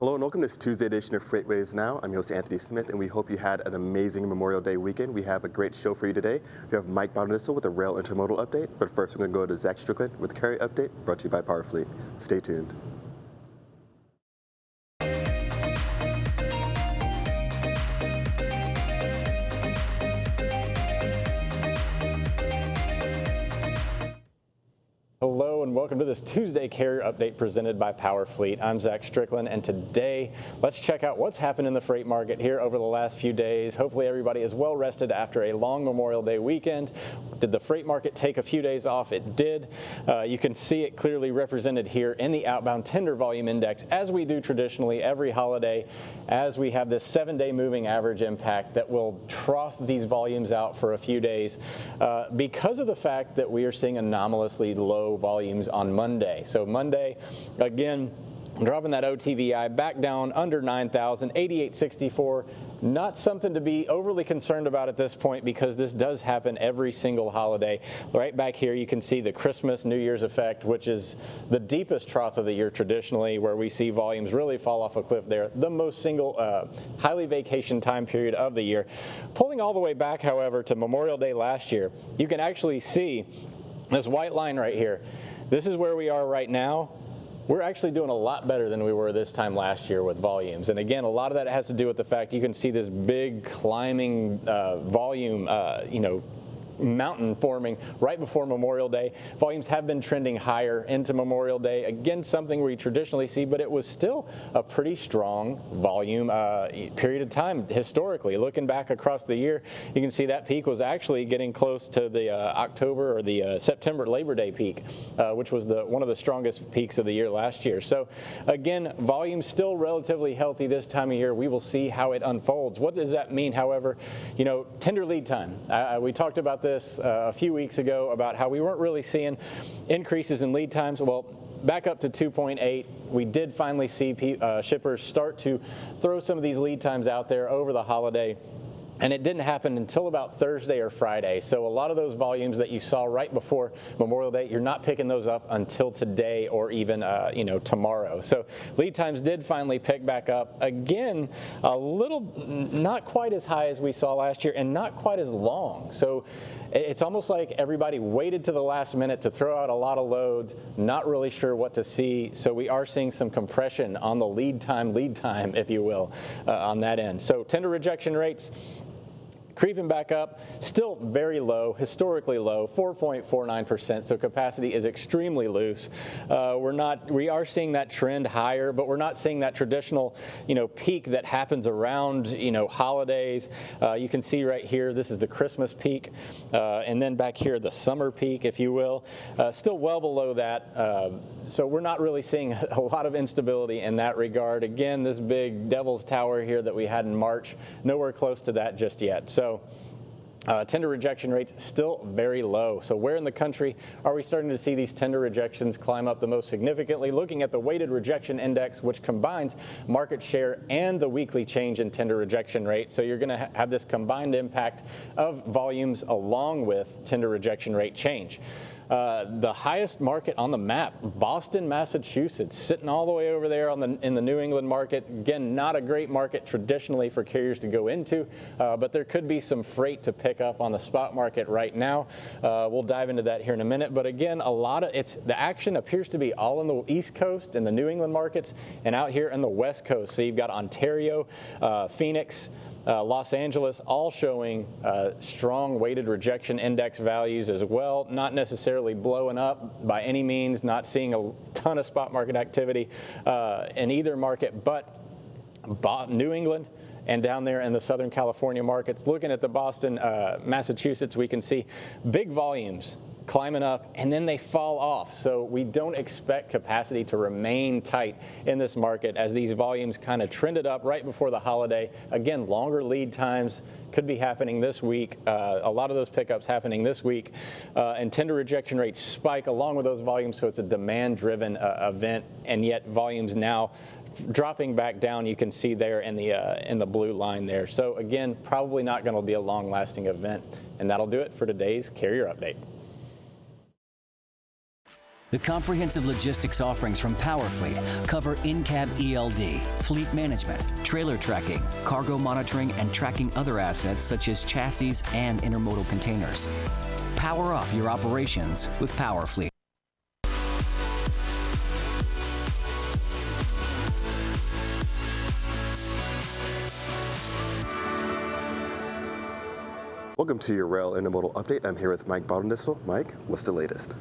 Hello and welcome to this Tuesday edition of FreightWaves Now. I'm your host Anthony Smith, and we hope you had an amazing Memorial Day weekend. We have a great show for you today. We have Mike Baudendistel with a rail intermodal update, but first we're going to go to Zach Strickland with a carrier update brought to you by PowerFleet. Stay tuned. Hello and welcome to this Tuesday carrier update presented by PowerFleet. I'm Zach Strickland, and today let's check out what's happened in the freight market here over the last few days. Hopefully everybody is well rested after a long Memorial Day weekend. Did the freight market take a few days off? It did. You can see it clearly represented here in the outbound tender volume index, as we do traditionally every holiday, as we have this 7-day moving average impact that will trough these volumes out for a few days because of the fact that we are seeing anomalously low volumes on Monday. So Monday, again, dropping that OTVI back down under 9,000, 88.64. Not something to be overly concerned about at this point because this does happen every single holiday. Right back here you can see the Christmas, New Year's effect, which is the deepest trough of the year traditionally, where we see volumes really fall off a cliff there. The most highly vacation time period of the year. Pulling all the way back, however, to Memorial Day last year, you can actually see this white line right here. This is where we are right now. We're actually doing a lot better than we were this time last year with volumes. And again, a lot of that has to do with the fact you can see this big climbing volume, mountain forming right before Memorial Day. Volumes have been trending higher into Memorial Day. Again, something we traditionally see, but it was still a pretty strong volume period of time historically. Looking back across the year, you can see that peak was actually getting close to the October or the September Labor Day peak, which was one of the strongest peaks of the year last year. So again, volume still relatively healthy this time of year. We will see how it unfolds. What does that mean, however? Tender lead time. We talked about this a few weeks ago about how we weren't really seeing increases in lead times. Well, back up to 2.8, we did finally see shippers start to throw some of these lead times out there over the holiday. And it didn't happen until about Thursday or Friday. So a lot of those volumes that you saw right before Memorial Day, you're not picking those up until today or even tomorrow. So lead times did finally pick back up. Again, a little, not quite as high as we saw last year and not quite as long. So it's almost like everybody waited to the last minute to throw out a lot of loads, not really sure what to see. So we are seeing some compression on the lead time, if you will, on that end. So tender rejection rates creeping back up, still very low, historically low, 4.49%. So capacity is extremely loose. We are seeing that trend higher, but we're not seeing that traditional, peak that happens around, holidays. You can see right here, this is the Christmas peak, and then back here the summer peak, if you will. Still well below that. So we're not really seeing a lot of instability in that regard. Again, this big devil's tower here that we had in March, nowhere close to that just yet. So tender rejection rates still very low. So where in the country are we starting to see these tender rejections climb up the most significantly? Looking at the weighted rejection index, which combines market share and the weekly change in tender rejection rate. So you're going to have this combined impact of volumes along with tender rejection rate change. The highest market on the map, Boston, Massachusetts, sitting all the way over there in the New England market. Again, not a great market traditionally for carriers to go into, but there could be some freight to pick up on the spot market right now. We'll dive into that here in a minute. But again, the action appears to be all on the East Coast in the New England markets and out here on the West Coast. So you've got Ontario, Phoenix, Los Angeles, all showing strong weighted rejection index values as well. Not necessarily blowing up by any means, not seeing a ton of spot market activity in either market, but New England and down there in the Southern California markets. Looking at the Boston, Massachusetts, we can see big volumes climbing up, and then they fall off. So we don't expect capacity to remain tight in this market as these volumes kind of trended up right before the holiday. Again, longer lead times could be happening this week. A lot of those pickups happening this week, and tender rejection rates spike along with those volumes. So it's a demand-driven event, and yet volumes now dropping back down. You can see there in the blue line there. So again, probably not going to be a long-lasting event, and that'll do it for today's carrier update. The comprehensive logistics offerings from PowerFleet cover in-cab ELD, fleet management, trailer tracking, cargo monitoring, and tracking other assets such as chassis and intermodal containers. Power up your operations with PowerFleet. Welcome to your Rail Intermodal Update. I'm here with Mike Baudendistel. Mike, what's the latest?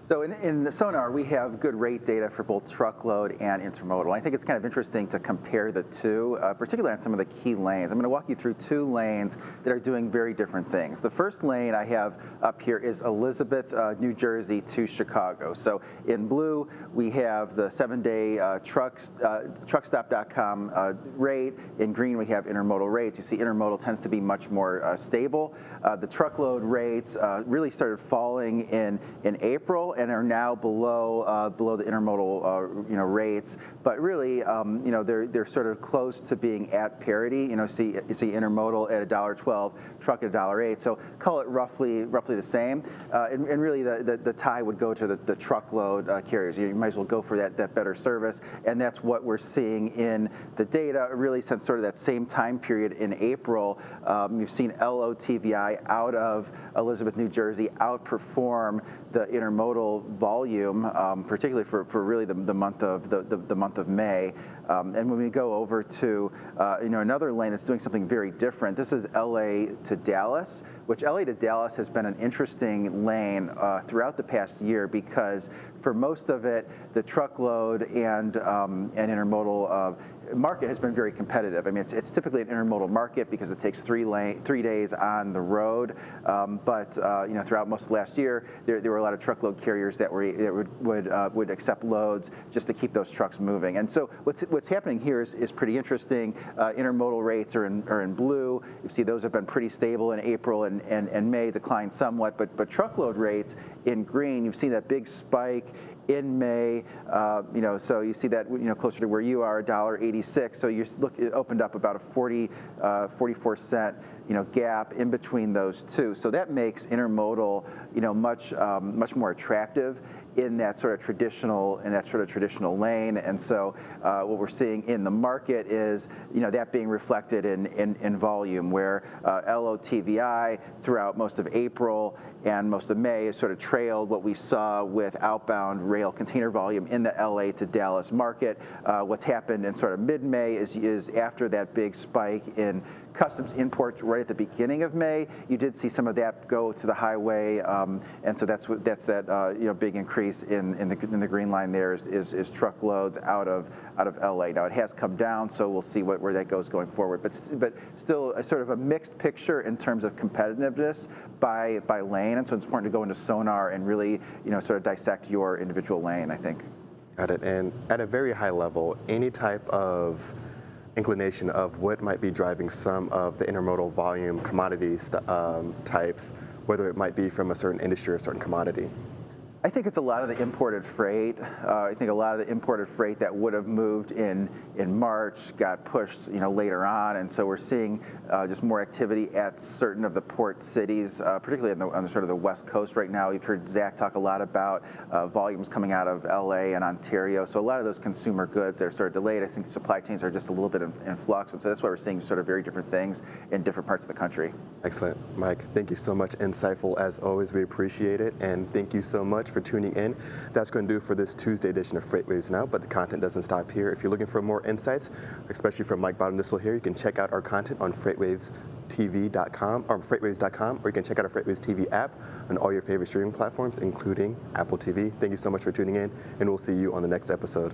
So in the Sonar, we have good rate data for both truckload and intermodal. I think it's kind of interesting to compare the two, particularly on some of the key lanes. I'm going to walk you through two lanes that are doing very different things. The first lane I have up here is Elizabeth, New Jersey to Chicago. So in blue, we have the 7-day truckstop.com rate. In green, we have intermodal rates. You see intermodal tends to be much more stable. The truckload rates really started falling in April and are now below the intermodal rates, but really they're sort of close to being at parity. You see intermodal at $1.12, truck at $1.08, so call it roughly the same. And really the tie would go to the truckload carriers. You might as well go for that better service, and that's what we're seeing in the data really since sort of that same time period in April. You've seen LOTVI out of Elizabeth, New Jersey outperform the intermodal volume, particularly for really the month of May. And when we go over to another lane that's doing something very different, this is LA to Dallas, which LA to Dallas has been an interesting lane throughout the past year because for most of it, the truckload and intermodal market has been very competitive. I mean, it's typically an intermodal market because it takes 3 days on the road. But throughout most of last year, there were a lot of truckload carriers that would accept loads just to keep those trucks moving. And so what's happening here is pretty interesting. Intermodal rates are in blue. You see those have been pretty stable in April and May, declined somewhat. But truckload rates in green, you've seen that big spike in May, so you see that closer to where you are, $1.86. So it opened up about a 44-cent gap in between those two. So that makes intermodal much more attractive in that sort of traditional lane. And so what we're seeing in the market is that being reflected in volume, where LOTVI throughout most of April and most of May has sort of trailed what we saw with outbound rail container volume in the LA to Dallas market. What's happened in sort of mid-May is after that big spike in customs imports right at the beginning of May, you did see some of that go to the highway, and so that's that big increase in the green line there is truckloads out of LA. Now it has come down, so we'll see where that goes going forward. But still a sort of a mixed picture in terms of competitiveness by lane, and so it's important to go into Sonar and really sort of dissect your individual lane, I think. Got it. And at a very high level, any type of inclination of what might be driving some of the intermodal volume commodities types, whether it might be from a certain industry or a certain commodity? I think it's a lot of the imported freight. I think a lot of the imported freight that would have moved in March got pushed later on, and so we're seeing just more activity at certain of the port cities, particularly on the sort of the West Coast right now. You've heard Zach talk a lot about volumes coming out of LA and Ontario, so a lot of those consumer goods that are sort of delayed. I think the supply chains are just a little bit in flux, and so that's why we're seeing sort of very different things in different parts of the country. Excellent. Mike, thank you so much. Insightful as always. We appreciate it, and thank you so much for tuning in. That's going to do for this Tuesday edition of FreightWaves Now, but the content doesn't stop here. If you're looking for more insights, especially from Mike Baudendistel here, you can check out our content on FreightWavesTV.com or FreightWaves.com, or you can check out our FreightWaves TV app on all your favorite streaming platforms, including Apple TV. Thank you so much for tuning in, and we'll see you on the next episode.